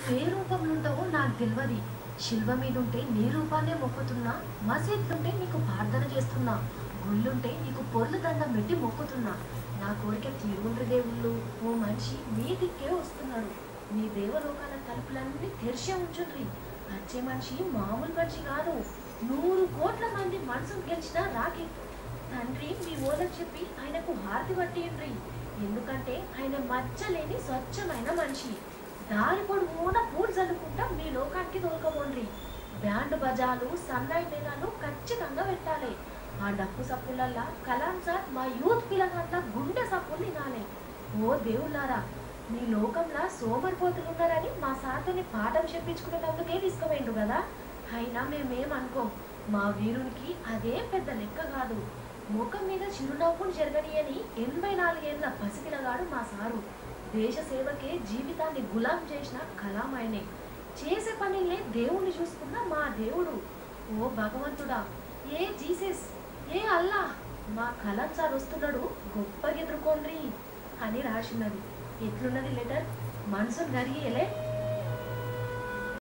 నువ్వే రూపంలో ఉంటావో నాకు తెలియదు. శిల్వ మీదుంటే నీ రూపాన్నే మొక్కుతున్నా, మసీదులుంటే నీకు ప్రార్థన చేస్తున్నా, గుళ్ళుంటే నీకు పొర్లు దండం పెట్టి మొక్కుతున్నా. నా కోరిక తీరుండ్రి దేవుళ్ళు, ఓ మనిషి మీ దిక్కే వస్తున్నాడు. మీ దేవలోకాల తలుపులన్నీ తెరిచే ఉంచుండ్రి. వచ్చే మనిషి మామూలు మనిషి కాదు, 100 కోట్ల మంది మనసును గెలిచిన రాకి. తండ్రి మీ ఓలకు చెప్పి ఆయనకు హారతి పట్టియండ్రి. ఎందుకంటే ఆయన మచ్చలేని స్వచ్ఛమైన మనిషి. దారి పొడుగున పూలు చల్లుకుంటా మీ లోకానికి తోలుకోండ్రి. బ్యాండ్ బజాలు సన్నాయి మేళాలు ఖచ్చితంగా పెట్టాలి. ఆ డప్పు సప్పులల్లా కలాం సార్ మా యూత్ పిల్లలంతా గుండె సప్పులు తినాలి. ఓ దేవుళ్ళారా, మీ లోకంలో సోమరిపోతులు ఉన్నారని మా సార్తోని పాఠం చెప్పించుకునేందుకే తీసుకుపోయిండు కదా. అయినా మేమేమనుకోం, మా వీరునికి అదేం పెద్ద లెక్క కాదు. ముఖం మీద చిరునవ్వును జరగనియని 84 ఏళ్ల పసిపిల్లగాడు మా సారు. దేశ సేవకే జీవితాన్ని గులాం చేసిన కలాం ఆయనే. చేసే పనిలే దేవుణ్ణి చూసుకున్న మా దేవుడు. ఓ భగవంతుడా, ఏ జీసస్, ఏ అల్లా, మా కలాం సార్ వస్తున్నాడు, గొప్పగా ఎదుర్కోండ్రి అని రాసినది. ఎట్లున్నది లెటర్? మనసును గరిగేలే.